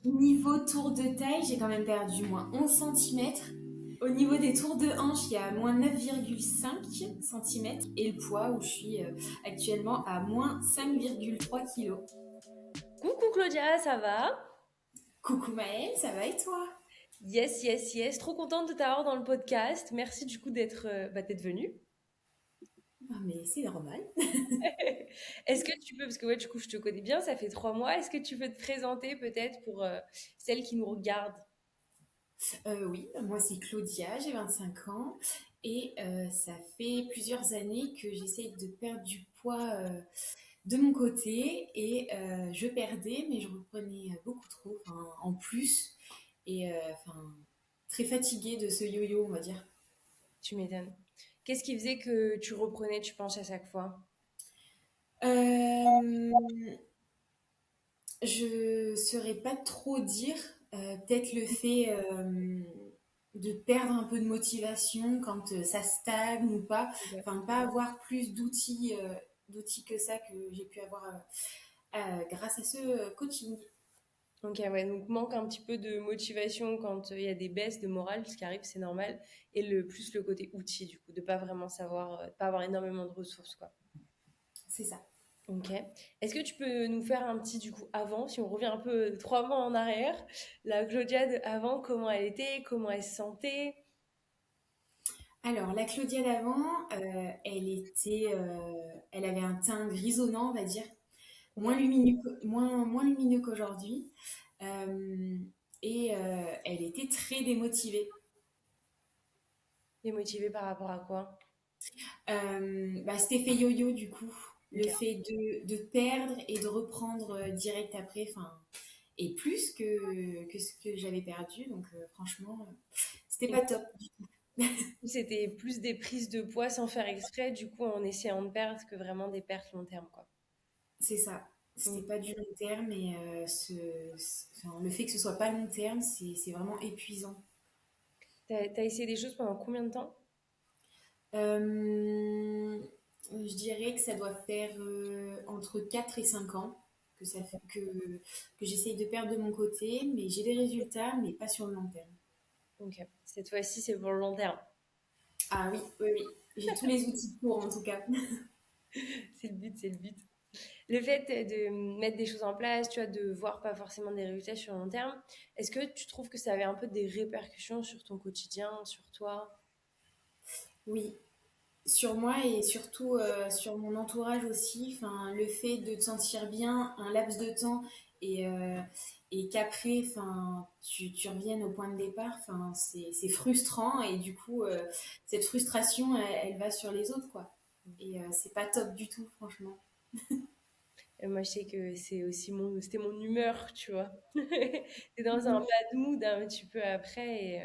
Niveau tour de taille, j'ai quand même perdu moins 11 centimètres. Au niveau des tours de hanche, il y a moins 9,5 centimètres. Et le poids, où je suis actuellement à moins 5,3 kilos. Coucou Claudia, ça va? Coucou Maëlle, ça va et toi? Yes, yes, yes. Trop contente de t'avoir dans le podcast. Merci du coup d'être venue. Ah, mais c'est normal. Est-ce que tu peux, parce que ouais, du coup, je te connais bien, ça fait 3 mois. Est-ce que tu peux te présenter peut-être pour celles qui nous regardent? Oui, moi c'est Claudia, j'ai 25 ans et ça fait plusieurs années que j'essaye de perdre du poids de mon côté et je perdais mais je reprenais beaucoup trop, enfin, en plus et enfin très fatiguée de ce yo-yo on va dire. Tu m'étonnes. Qu'est-ce qui faisait que tu reprenais, tu penses, à chaque fois? Euh, je saurais pas trop dire, peut-être le fait de perdre un peu de motivation quand ça stagne ou pas, Ok. enfin pas avoir plus d'outils que ça que j'ai pu avoir grâce à ce coaching. Ok, ouais, donc manque un petit peu de motivation quand il y a des baisses de morale, ce qui arrive, c'est normal. Et le côté outil, du coup, de pas vraiment savoir, pas avoir énormément de ressources, quoi. C'est ça. Ok. Est-ce que tu peux nous faire un petit du coup avant, si on revient un peu 3 mois en arrière, la Claudia de avant, comment elle était, comment elle se sentait? Alors la Claudia d'avant, elle avait un teint grisonnant on va dire, Ok. moins lumineux qu'aujourd'hui. Euh, et elle était très démotivée. Démotivée par rapport à quoi? Bah, cet effet yo-yo, du coup, le Ok. fait de perdre et de reprendre direct après, enfin, et plus que ce que j'avais perdu. Donc, franchement, c'était Et pas top. c'était plus des prises de poids sans faire exprès, du coup en essayant de perdre que vraiment des pertes long terme, quoi. C'est ça. C'était Mm. pas du long terme et enfin, le fait que ce soit pas long terme, c'est vraiment épuisant. T'as essayé des choses pendant combien de temps? Euh, je dirais que ça doit faire entre 4 et 5 ans que j'essaye de perdre de mon côté, mais j'ai des résultats, mais pas sur le long terme. Ok. Cette fois-ci, c'est pour le long terme. Ah oui, oui, oui. J'ai tous les outils pour en tout cas. C'est le but, c'est le but. Le fait de mettre des choses en place, tu vois, de voir pas forcément des résultats sur le long terme, est-ce que tu trouves que ça avait un peu des répercussions sur ton quotidien, sur toi? Oui, sur moi et surtout sur mon entourage aussi. Enfin, le fait de te sentir bien un laps de temps et, euh, et qu'après, enfin, tu reviennes au point de départ, enfin, c'est frustrant et du coup, cette frustration, elle va sur les autres, quoi. Et c'est pas top du tout, franchement. Moi, je sais que c'était mon humeur, tu vois. T'es dans un bad mood un petit peu après, et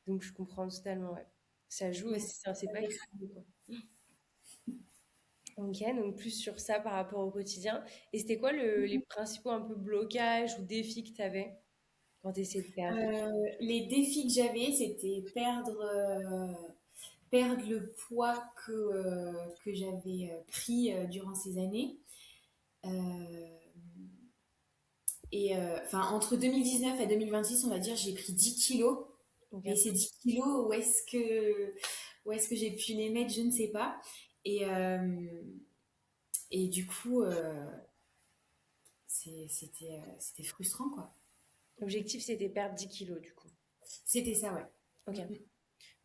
donc je comprends totalement, ouais. Ça joue Ouais, aussi, hein, c'est ça pas que décrète. quoi. Ok, donc plus sur ça par rapport au quotidien. Et c'était quoi les principaux un peu blocages ou défis que tu avais quand tu essayais de perdre? Les défis que j'avais, c'était perdre le poids que j'avais pris durant ces années. Euh, et enfin, entre 2019 et 2026, on va dire, j'ai pris 10 kilos. Mais Ok. ces 10 kilos, où est-ce que j'ai pu les mettre, je ne sais pas. Et, et du coup, c'était frustrant, quoi. L'objectif, c'était perdre 10 kilos, du coup. C'était ça, ouais. Ok. Mm, mm.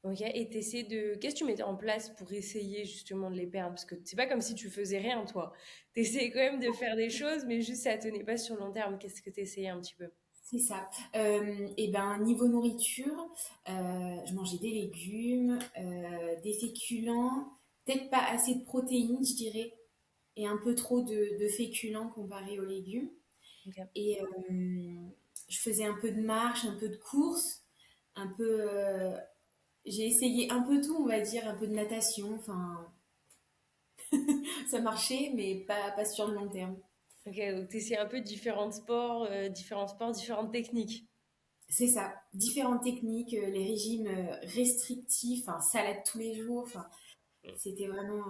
Ok. Et t'essaies de. Qu'est-ce que tu mettais en place pour essayer justement de les perdre? Parce que c'est pas comme si tu faisais rien, toi. T'essayais quand même de faire des choses, mais juste ça tenait pas sur le long terme. Qu'est-ce que t'essayais un petit peu? C'est ça. Et ben niveau nourriture, je mangeais des légumes, des féculents, peut-être pas assez de protéines, je dirais, et un peu trop de féculents comparé aux légumes. Ok. Et je faisais un peu de marche, un peu de course, un peu. J'ai essayé un peu tout, on va dire, un peu de natation. Enfin, ça marchait, mais pas sur le long terme. Ok, donc t'essayais un peu différents sports, différentes techniques. C'est ça. Différentes techniques, les régimes restrictifs, enfin, salade tous les jours. Enfin, c'était vraiment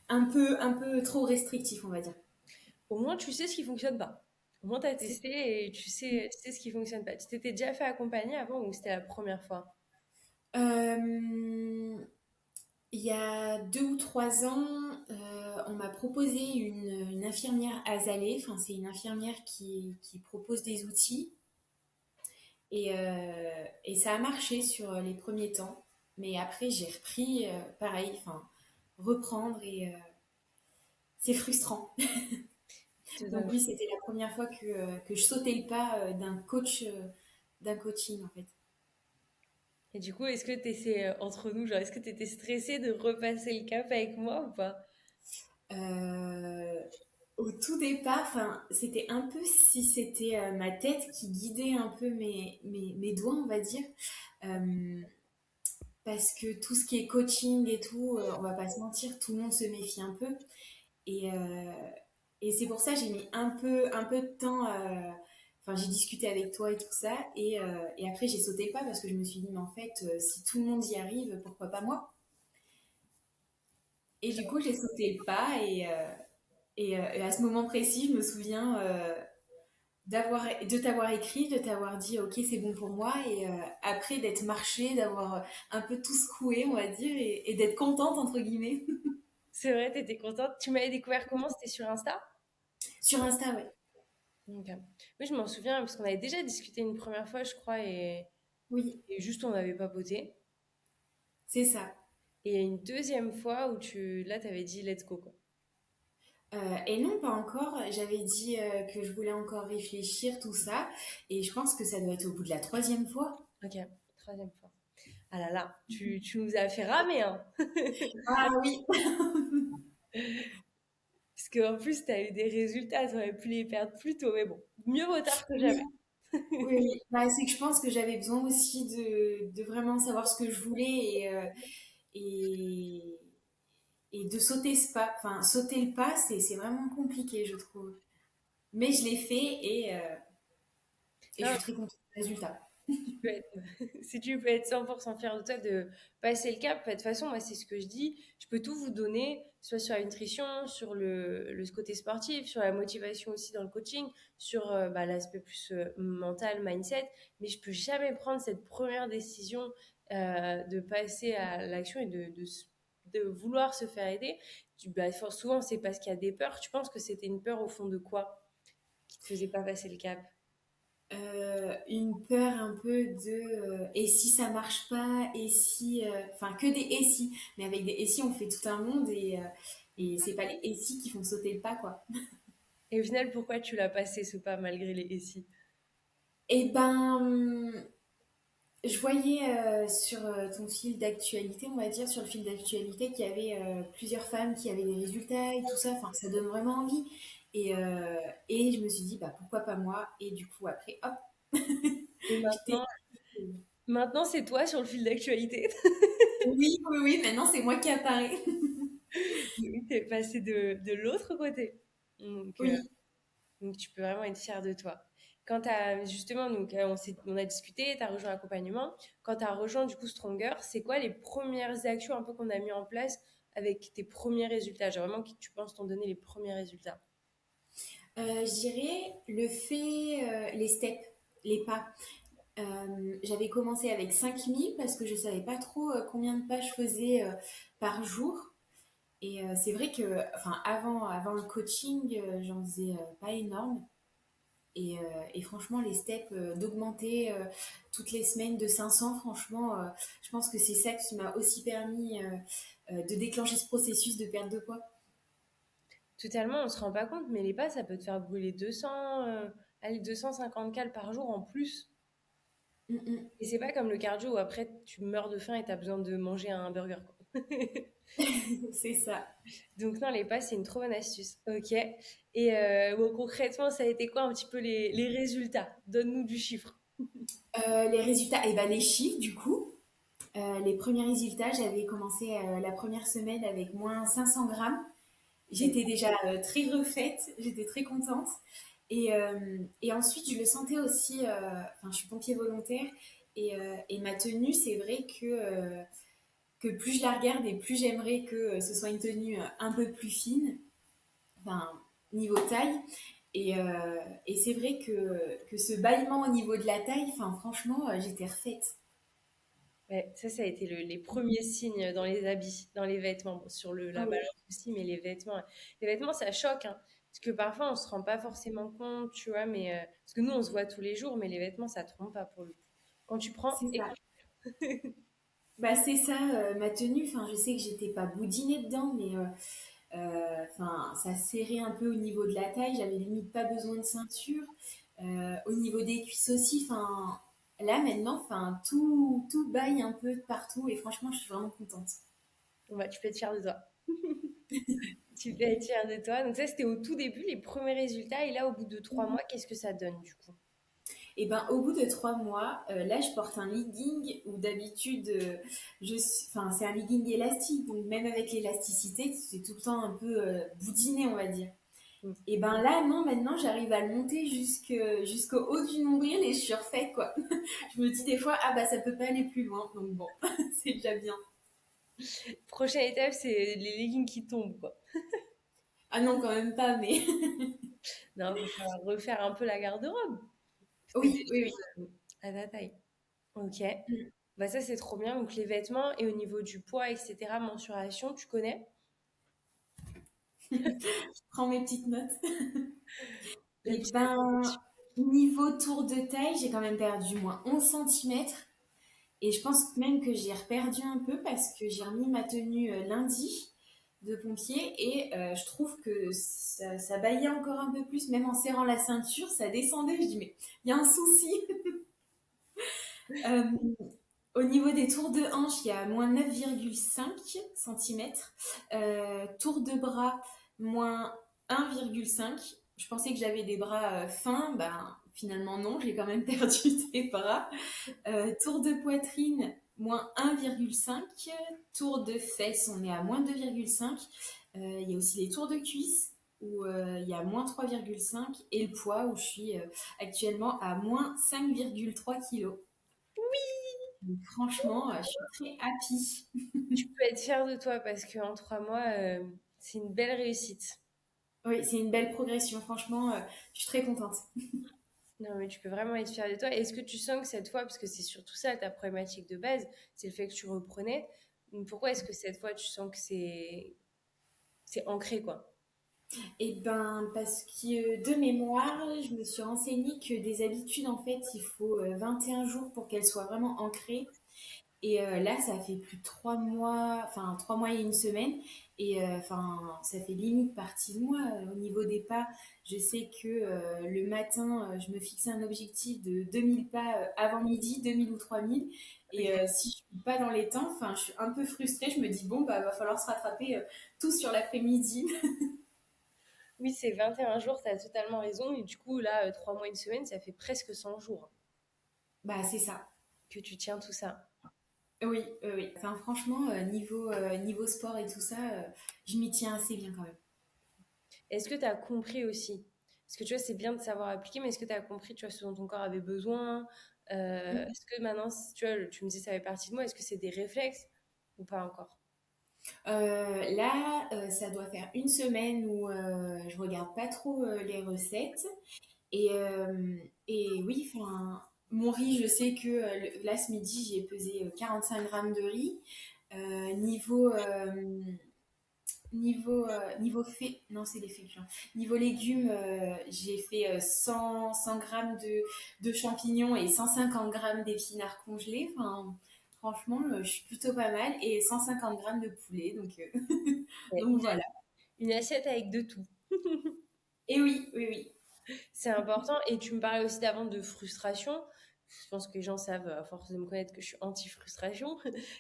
un peu trop restrictif, on va dire. Au moins, tu sais ce qui fonctionne pas. Au moins, tu as C'est- testé et tu sais ce qui fonctionne pas. Tu t'étais déjà fait accompagner avant ou c'était la première fois? Euh, il y a 2 ou 3 ans, on m'a proposé une infirmière Azalée. Enfin, c'est une infirmière qui propose des outils. Et ça a marché sur les premiers temps. Mais après, j'ai repris, pareil, enfin, reprendre c'est frustrant. Donc Totalement. oui, c'était la première fois que je sautais le pas d'un coach, d'un coaching en fait. Et du coup, est-ce que tu essaies, entre nous, genre, est-ce que tu étais stressée de repasser le cap avec moi ou pas? Euh, Au tout départ, enfin, c'était un peu si c'était ma tête qui guidait un peu mes doigts, on va dire. Euh, Parce que tout ce qui est coaching et tout, on va pas se mentir, tout le monde se méfie un peu. Et, euh, et c'est pour ça que j'ai mis un peu de temps. Enfin, j'ai discuté avec toi et tout ça. Et après, j'ai sauté le pas parce que je me suis dit, mais en fait, si tout le monde y arrive, pourquoi pas moi? Et du coup, j'ai sauté le pas. Et à ce moment précis, je me souviens de t'avoir écrit, de t'avoir dit, ok, c'est bon pour moi. Et après, d'être marché, d'avoir un peu tout secoué, on va dire, et d'être contente, entre guillemets. C'est vrai, t'étais contente. Tu m'avais découvert comment? C'était sur Insta? Sur Insta, ouais. Ok. Oui, je m'en souviens parce qu'on avait déjà discuté une première fois, je crois, Oui, et juste on n'avait pas poté. c'est ça. Et il y a une deuxième fois où là, t'avais dit let's go, quoi. Et non, pas encore. J'avais dit que je voulais encore réfléchir, tout ça. Et je pense que ça doit être au bout de la troisième fois. Ok, troisième fois. Ah là là, tu nous as fait ramer, hein. Ah oui. Parce qu'en plus, t'as eu des résultats, t'aurais pu les perdre plus tôt, mais bon, mieux vaut tard que Oui, jamais. oui, oui. Bah, c'est que je pense que j'avais besoin aussi de vraiment savoir ce que je voulais et, et de sauter ce pas. Enfin, sauter le pas, c'est vraiment compliqué, je trouve. Mais je l'ai fait et je Non, suis très contente du résultat. tu peux être, si tu peux être 100% fier de toi de passer le cap, de toute façon, moi, c'est ce que je dis. Je peux tout vous donner, soit sur la nutrition, sur le côté sportif, sur la motivation aussi dans le coaching, sur bah, l'aspect plus mental, mindset, mais je peux jamais prendre cette première décision de passer à l'action et de vouloir se faire aider. Bah, souvent, c'est parce qu'il y a des peurs. Tu penses que c'était une peur au fond de quoi qui te faisait pas passer le cap? Une peur un peu de et si ça marche pas, et si, enfin que des et si, mais avec des et si on fait tout un monde et c'est pas les et si qui font sauter le pas quoi. Et au final, pourquoi tu l'as passé ce pas malgré les et si? Et ben, je voyais sur ton fil d'actualité, on va dire, sur le fil d'actualité, qu'il y avait plusieurs femmes qui avaient des résultats et tout ça. Enfin, ça donne vraiment envie. Et je me suis dit, bah pourquoi pas moi? Et du coup, après, hop, Et j'étais. maintenant c'est toi sur le fil d'actualité. Oui, oui, oui, maintenant c'est moi qui apparaît. T'es passé de l'autre côté. Donc, euh, Oui. donc, tu peux vraiment être fier de toi. Justement, on a discuté, tu as rejoint l'accompagnement. Quand tu as rejoint du coup Stronger, c'est quoi les premières actions un peu qu'on a mis en place avec tes premiers résultats? Genre vraiment qui tu penses t'ont donné les premiers résultats? Je dirais le fait, les steps, les pas. J'avais commencé avec 5000 parce que je savais pas trop combien de pas je faisais par jour. Et c'est vrai que, enfin, avant le coaching, j'en faisais pas énorme. Et franchement, les steps, d'augmenter toutes les semaines de 500, franchement, je pense que c'est ça qui m'a aussi permis de déclencher ce processus de perte de poids. Totalement, on se rend pas compte, mais les pas, ça peut te faire brûler 250 cales par jour en plus. Mm, mm. Et c'est pas comme le cardio où après tu meurs de faim et tu as besoin de manger un burger, quoi. C'est ça. Donc non, les pas, c'est une trop bonne astuce. Ok. Et bon, concrètement, ça a été quoi un petit peu les résultats? Donne-nous du chiffre. Les résultats, et ben les chiffres, du coup. Les premiers résultats, j'avais commencé la première semaine avec moins 500 grammes. J'étais déjà très refaite, j'étais très contente. Et ensuite, je le sentais aussi, enfin, je suis pompier volontaire, et ma tenue, c'est vrai que plus je la regarde et plus j'aimerais que ce soit une tenue un peu plus fine, enfin, niveau taille. Et c'est vrai que ce bâillement au niveau de la taille, enfin, franchement, j'étais refaite. Ouais, ça a été les premiers signes dans les habits, dans les vêtements. Bon, sur Ah la oui, balance aussi, mais les vêtements, ça choque, hein. Parce que parfois, on se rend pas forcément compte, tu vois, mais parce que nous, on se voit tous les jours, mais les vêtements, ça trompe pas pour le coup. Quand tu prends, c'est ça. Bah, c'est ça, ma tenue. Enfin, je sais que j'étais pas boudinée dedans, mais enfin, ça serrait un peu au niveau de la taille. J'avais limite pas besoin de ceinture. Au niveau des cuisses aussi. Enfin, là maintenant, enfin, tout baille un peu de partout. Et franchement, je suis vraiment contente. bon, bah, tu peux être fier de toi. Tu peux être fier de toi. Donc ça, c'était au tout début, les premiers résultats. Et là, au bout de 3 mois, qu'est-ce que ça donne du coup? Et ben, au bout de 3 mois, là, je porte un legging où d'habitude, enfin, c'est un legging élastique, donc même avec l'élasticité, c'est tout le temps un peu boudiné, on va dire. Mm. Et ben là, non, maintenant, j'arrive à le monter jusqu'au haut du nombril et je suis refaite, quoi. Je me dis des fois, ah bah ça peut pas aller plus loin, donc bon, c'est déjà bien. Prochaine étape, c'est les leggings qui tombent, quoi. Ah non, quand même pas, mais Non, il va falloir refaire un peu la garde-robe. C'était des oui, oui, choses oui. à ta taille. Ok. Mm. Bah ça, c'est trop bien. Donc les vêtements et au niveau du poids, etc., mensuration, tu connais? Prends mes petites notes. La Et petite ben, application. niveau tour de taille, j'ai quand même perdu moins 11 centimètres. Et je pense même que j'ai reperdu un peu parce que j'ai remis ma tenue lundi de pompier et je trouve que ça baillait encore un peu plus, même en serrant la ceinture, ça descendait. Je dis, mais il y a un souci. Euh, Au niveau des tours de hanche, il y a moins 9,5 centimètres. Tour de bras, moins 1,5. Je pensais que j'avais des bras fins, ben finalement non, j'ai quand même perdu des bras. Tour de poitrine, moins 1,5. Tour de fesses, on est à moins 2,5. Il y a aussi les tours de cuisse où il y a moins 3,5. Et le poids où je suis actuellement à moins 5,3 kg. Donc, franchement, je suis très happy. Tu peux être fière de toi parce qu'en 3 mois, c'est une belle réussite. Oui, c'est une belle progression. Franchement, je suis très contente. Non, mais tu peux vraiment être fière de toi. Est-ce que tu sens que cette fois, parce que c'est surtout ça ta problématique de base, c'est le fait que tu reprenais, pourquoi est-ce que cette fois tu sens que c'est ancré, quoi? Et ben, parce que de mémoire, je me suis renseignée que des habitudes, en fait, il faut 21 jours pour qu'elles soient vraiment ancrées. Et là, ça fait plus de 3 mois, enfin 3 mois et une semaine. Et enfin, ça fait limite partie de moi. Au niveau des pas, je sais que le matin, je me fixais un objectif de 2000 pas avant midi, 2000 ou 3000. Et Ok. si je suis pas dans les temps, enfin, je suis un peu frustrée. Je me dis, bon, bah, va falloir se rattraper tout sur l'après-midi. Oui, c'est 21 jours, tu as totalement raison. Et du coup, là, 3 mois, une semaine, ça fait presque 100 jours Bah, c'est ça. que tu tiens tout ça. Oui, oui. Enfin, franchement, niveau sport et tout ça, je m'y tiens assez bien quand même. Est-ce que tu as compris aussi? Parce que tu vois, c'est bien de savoir appliquer, mais est-ce que tu as compris, tu vois, ce dont ton corps avait besoin? Est-ce que maintenant, tu vois, tu me disais ça fait partie de moi, est-ce que c'est des réflexes ou pas encore? Là, ça doit faire une semaine où je regarde pas trop les recettes. Et, euh, et oui, enfin, mon riz, je sais que là, ce midi, j'ai pesé 45 grammes de riz. Niveau fait, non, c'est les féculents. Niveau légumes, j'ai fait 100 grammes de champignons et 150 grammes d'épinards congelés. Enfin, franchement, je suis plutôt pas mal. Et 150 grammes de poulet. Donc, Ouais, donc voilà. une assiette avec de tout. Et oui, oui, oui. C'est important. Et tu me parlais aussi d'avant de frustration. Je pense que les gens savent, à force de me connaître, que je suis anti-frustration.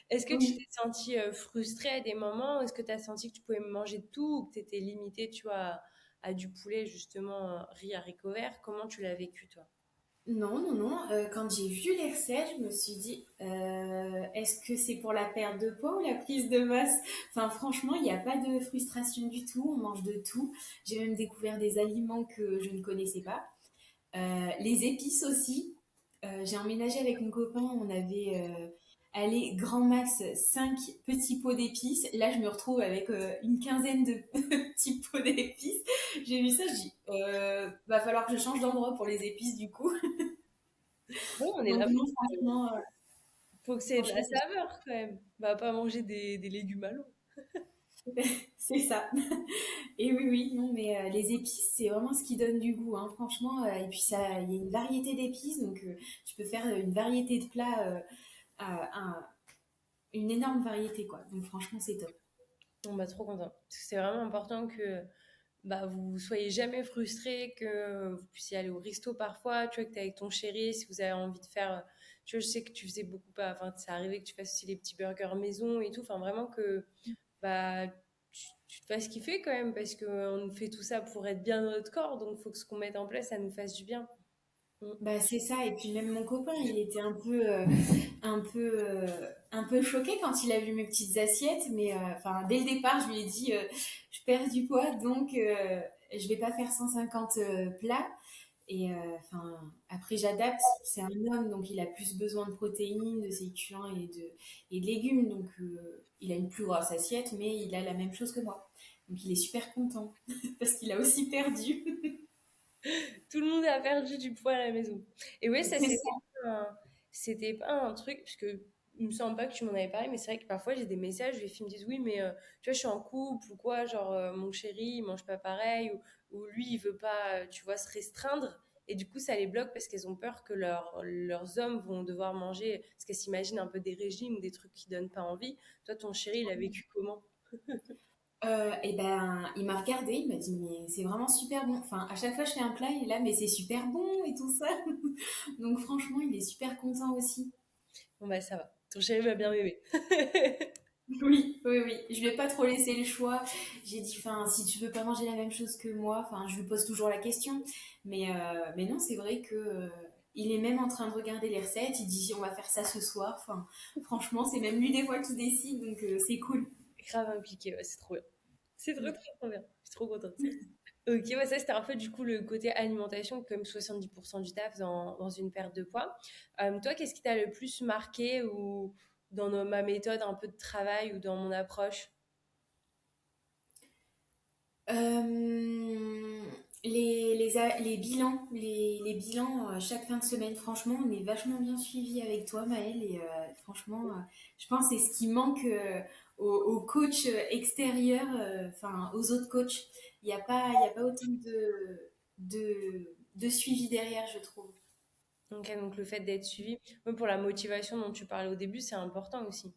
Est-ce que tu Oui. t'es sentie frustrée à des moments? Est-ce que tu as senti que tu pouvais manger de tout ou que tu étais limitée, tu vois, à du poulet, justement, riz, haricots verts? Comment tu l'as vécu, toi? Non, non, non. Quand j'ai vu les recettes, je me suis dit, est-ce que c'est pour la perte de poids ou la prise de masse? Enfin, franchement, il n'y a pas de frustration du tout. On mange de tout. J'ai même découvert des aliments que je ne connaissais pas. Les épices aussi. J'ai emménagé avec mon copain. On avait allez, grand max 5 petits pots d'épices. Là, je me retrouve avec une quinzaine de petits pots d'épices. J'ai vu ça, je dis, va falloir que je change d'endroit pour les épices du coup. Oui, on est Donc là non, pour faut que c'est de franchement, la saveur quand même. On va pas manger des légumes à l'eau. c'est ça. Et oui, oui, non, mais les épices, c'est vraiment ce qui donne du goût, hein, franchement. Et puis ça, il y a une variété d'épices, donc tu peux faire une variété de plats, une énorme variété, quoi. Donc franchement, c'est top. On va trop content. Parce que c'est vraiment important que bah, vous soyez jamais frustrés, que vous puissiez aller au resto parfois, tu vois, que tu es avec ton chéri, si vous avez envie de faire, tu vois, je sais que tu faisais beaucoup, pas, enfin, ça arrivait que tu fasses aussi les petits burgers maison et tout, enfin, vraiment que bah, tu te fasses kiffer quand même, parce qu'on fait tout ça pour être bien dans notre corps, donc il faut que ce qu'on mette en place, ça nous fasse du bien. Mm. Bah c'est ça. Et puis même mon copain, il était un peu choqué quand il a vu mes petites assiettes. Mais enfin, dès le départ, je lui ai dit, je perds du poids, donc je vais pas faire 150 plats. Et enfin, après, j'adapte. C'est un homme, donc il a plus besoin de protéines, de féculents et de légumes. Donc, il a une plus grosse assiette, mais il a la même chose que moi. Donc, il est super content parce qu'il a aussi perdu. Tout le monde a perdu du poids à la maison. Et oui, ça, C'est ça. c'était pas un truc, parce que il me semble pas que tu m'en avais parlé, mais c'est vrai que parfois j'ai des messages, les filles me disent oui, mais tu vois, je suis en couple ou quoi, genre mon chéri, il mange pas pareil, ou lui, il veut pas, tu vois, se restreindre. Et du coup, ça les bloque parce qu'elles ont peur que leurs hommes vont devoir manger, parce qu'elles s'imaginent un peu des régimes ou des trucs qui donnent pas envie. Toi, ton chéri, il a vécu comment? Et ben, il m'a regardé, il m'a dit, mais c'est vraiment super bon. Enfin, à chaque fois, je fais un plat, il est là, mais c'est super bon et tout ça. Donc, franchement, il est super content aussi. Bon, bah ça va. Ton chéri va bien m'aimer. Oui, oui, oui. Je lui ai pas trop laissé le choix. J'ai dit, enfin, si tu veux pas manger la même chose que moi, enfin, je lui pose toujours la question. Mais non, c'est vrai que il est même en train de regarder les recettes. Il dit, on va faire ça ce soir. Enfin, franchement, c'est même lui des fois qui décide, donc c'est cool. Grave impliqué, ouais, c'est trop bien. C'est trop, trop, trop bien. Je suis trop contente. Ok, ouais, ça c'était un peu du coup le côté alimentation, comme 70% du taf dans une perte de poids. Toi, qu'est-ce qui t'a le plus marqué ou dans ma méthode un peu de travail ou dans mon approche? Euh, les bilans, les bilans chaque fin de semaine, franchement, on est vachement bien suivi avec toi, Maëlle. Et franchement, je pense que c'est ce qui manque aux coachs extérieurs, enfin aux autres coachs. Il y a pas autant de suivi derrière, je trouve. Ok, donc le fait d'être suivi, même pour la motivation dont tu parlais au début, c'est important aussi.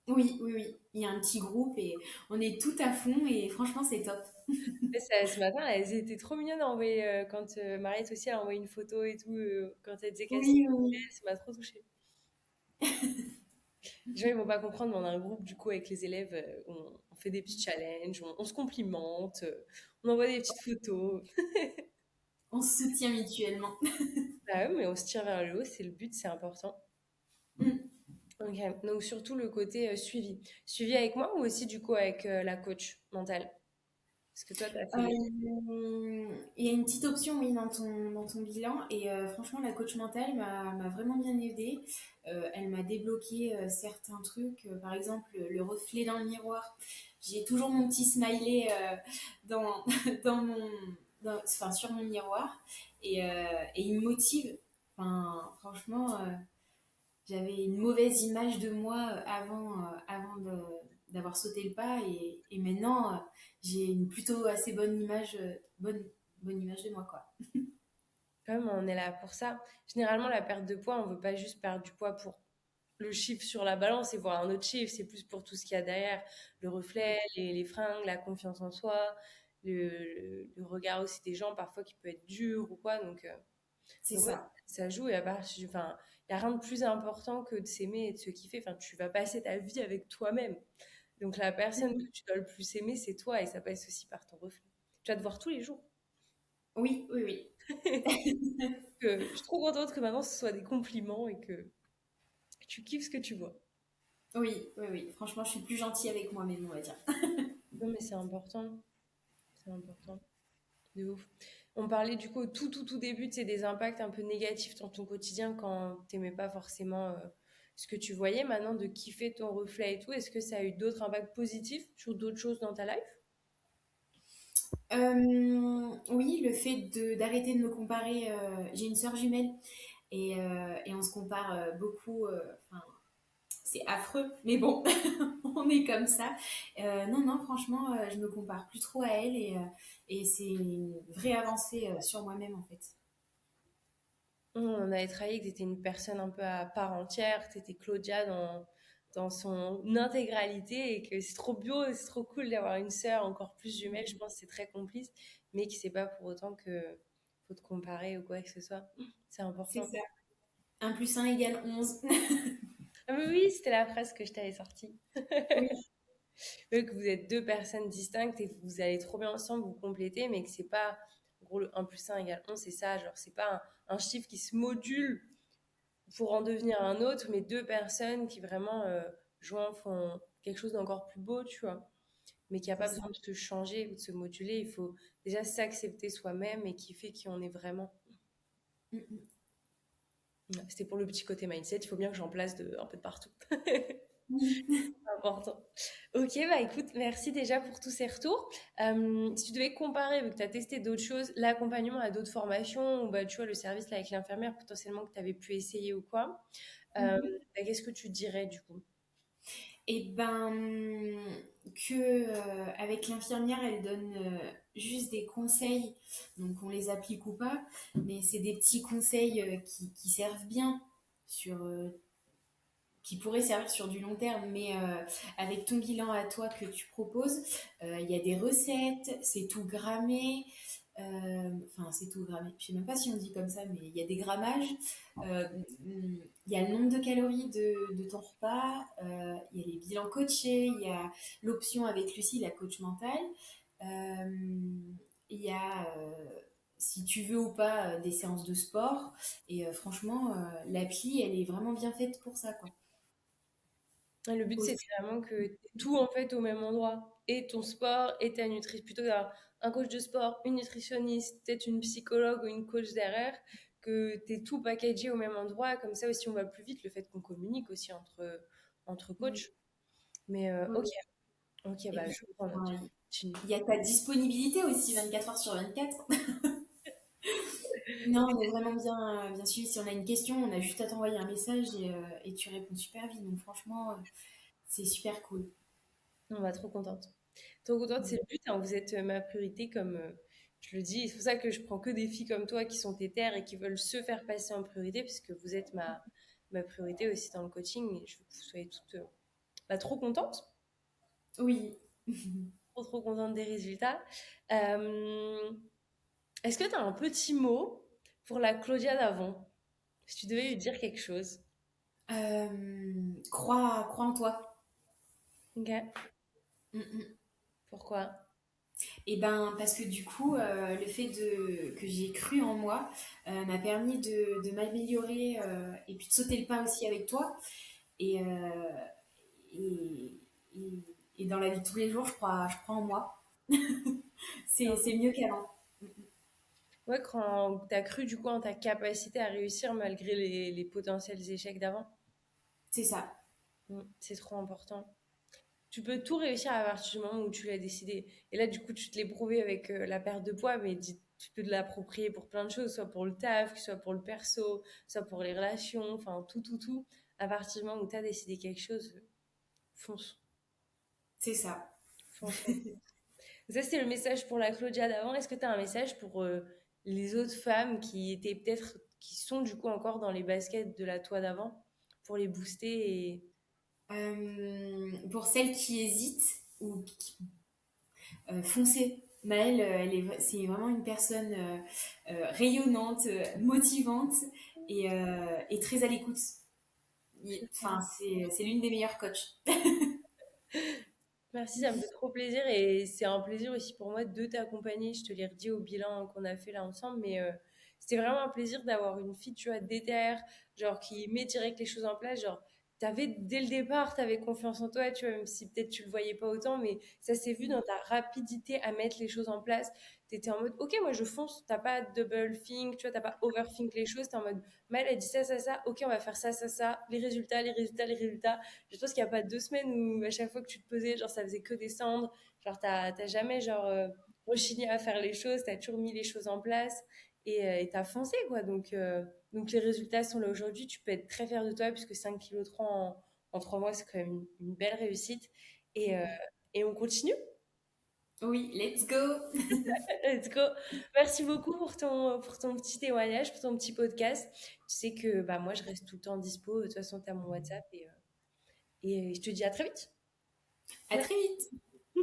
Oui, oui, oui. Il y a un petit groupe et on est tout à fond et franchement, c'est top. Et ce matin, elles étaient trop mignonnes à envoyer, quand Mariette aussi a envoyé une photo et tout, quand elle disait qu'elle s'y Oui, oui, mettait, ça m'a trop touchée. Les gens, ils vont pas comprendre, mais on a un groupe du coup avec les élèves, on fait des petits challenges, on se complimente, on envoie des petites photos. on se soutient mutuellement. Bah ouais, mais on se tire vers le haut, c'est le but, c'est important. Ok, donc surtout le côté suivi. Suivi avec moi ou aussi du coup avec la coach mentale? Parce que toi, tu as fait les... Il y a une petite option, oui, dans ton bilan. Et franchement, la coach mentale m'a vraiment bien aidée. Elle m'a débloqué certains trucs. Par exemple, le reflet dans le miroir. J'ai toujours mon petit smiley dans, dans mon, enfin, sur mon miroir. Et il me motive. Enfin, franchement, j'avais une mauvaise image de moi avant d'avoir sauté le pas et maintenant j'ai une plutôt assez bonne image de moi quoi. Quand même, on est là pour ça. Généralement, la perte de poids, on veut pas juste perdre du poids pour le chiffre sur la balance et voir un autre chiffre, c'est plus pour tout ce qu'il y a derrière, le reflet, les fringues, la confiance en soi, le regard aussi des gens parfois qui peut être dur ou quoi. C'est Donc ouais, ça. ça joue et à part, enfin, il n'y a rien de plus important que de s'aimer et de se kiffer. Enfin, tu vas passer ta vie avec toi-même. Donc la personne que tu dois le plus aimer, c'est toi et ça passe aussi par ton reflet. Tu vas te voir tous les jours. Oui, oui, oui. Je suis trop contente que maintenant ce soit des compliments et que tu kiffes ce que tu vois. Oui, oui, oui. Franchement, je suis plus gentille avec moi-même, on va dire. Non mais c'est important, de ouf. On parlait du coup au tout début, c'est des impacts un peu négatifs dans ton quotidien quand t'aimais pas forcément ce que tu voyais maintenant de kiffer ton reflet et tout, est-ce que ça a eu d'autres impacts positifs sur d'autres choses dans ta life? Oui, le fait d'arrêter de me comparer. J'ai une sœur jumelle et on se compare beaucoup. Enfin, c'est affreux, mais bon, on est comme ça. Non, non, franchement, je me compare plus trop à elle et c'est une vraie avancée sur moi-même en fait. On avait travaillé que tu étais une personne un peu à part entière, tu étais Claudia dans son intégralité et que c'est trop beau, et c'est trop cool d'avoir une sœur encore plus jumelle, je pense que c'est très complice, mais qui sait pas pour autant que faut te comparer ou quoi que ce soit. C'est C'est important. ça. 1 + 1 = 11. Ah mais oui, c'était la phrase que je t'avais sortie. Oui, Que vous êtes deux personnes distinctes et que vous allez trop bien ensemble, vous complétez, mais que c'est pas, en gros, le 1 + 1 = 11, c'est ça, genre, c'est pas un chiffre qui se module pour en devenir un autre, mais deux personnes qui vraiment, joints, font quelque chose d'encore plus beau, tu vois, mais qui a c'est pas ça. besoin de se changer ou de se moduler, il faut déjà s'accepter soi-même et kiffer qui on est vraiment. Mm, mm. Ouais, c'était pour le petit côté mindset, il faut bien que j'en place un peu de partout. Oui. Important. Ok, bah écoute, merci déjà pour tous ces retours. Si tu devais comparer, vu que tu as testé d'autres choses, l'accompagnement à d'autres formations, ou bah, tu vois, le service là, avec l'infirmière potentiellement que tu avais pu essayer ou quoi, Mhm. bah, qu'est-ce que tu dirais du coup? Et ben que avec l'infirmière, elle donne juste des conseils, donc on les applique ou pas, mais c'est des petits conseils qui servent bien sur qui pourraient servir sur du long terme, mais avec ton bilan à toi que tu proposes, il y a des recettes, c'est tout grammé, enfin c'est tout grammé, je sais même pas si on dit comme ça, mais il y a des grammages, euh, il y a le nombre de calories de ton repas, il y a les bilans coachés, il y a l'option avec Lucie, la coach mentale, il y a si tu veux ou pas des séances de sport, et franchement l'appli elle est vraiment bien faite pour ça quoi. Ouais, le but, c'était Aussi. vraiment que t'aies tout en fait au même endroit. Et ton sport, et ta nutrition. Plutôt d'avoir un coach de sport, une nutritionniste, peut-être une psychologue ou une coach derrière, que tu aies tout packagé au même endroit. Comme ça aussi, on va plus vite. Le fait qu'on communique aussi entre Oui, coachs. Mais ok, oui. ok, Et bah puis, je prends note. enfin, Continue. il y a ta disponibilité aussi 24 heures sur 24. Non, on est vraiment bien, bien suivi. Si on a une question, on a juste à t'envoyer un message et tu réponds super vite. Donc franchement, c'est super cool. On va trop contente. Trop contente, c'est le but, hein. Vous êtes ma priorité, comme je le dis. C'est pour ça que je prends que des filles comme toi qui sont terres et qui veulent se faire passer en priorité, puisque vous êtes ma priorité aussi dans le coaching. Et je veux que vous soyez toutes bah, trop contentes, Oui. trop trop contentes des résultats. Euh, Est-ce que tu as un petit mot pour la Claudia d'avant? Si tu devais lui dire quelque chose. Crois en toi. Ok. Mm, mm. Pourquoi? Et ben parce que du coup, le fait que j'ai cru en moi m'a permis de m'améliorer et puis de sauter le pas aussi avec toi. Et, et, et, et dans la vie de tous les jours, je crois en moi. C'est mieux qu'avant. Ouais, quand tu as cru du coup en ta capacité à réussir malgré les potentiels échecs d'avant. C'est ça. C'est trop important. Tu peux tout réussir à partir du moment où tu l'as décidé. Et là, du coup, tu te l'es prouvé avec la perte de poids, mais tu peux te l'approprier pour plein de choses, soit pour le taf, soit pour le perso, soit pour les relations, enfin tout, tout, tout. À partir du moment où tu as décidé quelque chose, fonce, C'est ça. fonce, fonce. Ça, c'était le message pour la Claudia d'avant. Est-ce que tu as un message pour les autres femmes qui étaient peut-être, qui sont du coup encore dans les baskets de la toi d'avant, pour les booster et... Pour celles qui hésitent ou qui, foncez. Maëlle, c'est vraiment une personne rayonnante, motivante et très à l'écoute. Enfin, c'est l'une des meilleures coachs. Merci, ça me fait trop plaisir et c'est un plaisir aussi pour moi de t'accompagner. Je te l'ai redit au bilan qu'on a fait là ensemble, mais c'était vraiment un plaisir d'avoir une fille, tu vois, déterre, genre qui met direct les choses en place. Genre, t'avais dès le départ, t'avais confiance en toi, tu vois, même si peut-être tu le voyais pas autant, mais ça s'est vu dans ta rapidité à mettre les choses en place. tu étais en mode, ok, moi je fonce, t'as pas double think, tu vois, t'as pas overthink les choses, t'es en mode, Maëlle a dit ça, ok, on va faire ça, les résultats. Je pense qu'il n'y a pas 2 semaines où à chaque fois que tu te posais, genre ça faisait que descendre, genre t'as jamais genre rechigné à faire les choses, t'as toujours mis les choses en place et t'as foncé quoi. Donc les résultats sont là aujourd'hui, tu peux être très fier de toi puisque 5 kg 3 en 3 mois, c'est quand même une belle réussite. Et, euh, et on continue. Oui, let's go. Let's go. Merci beaucoup pour ton petit témoignage, pour ton petit podcast. Tu sais que bah, moi, je reste tout le temps dispo. De toute façon, tu as mon WhatsApp et je te dis à très vite. À très vite.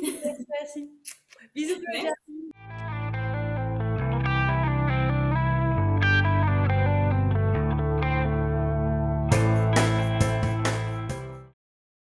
Merci, merci. Bisous, Merci. Claudia.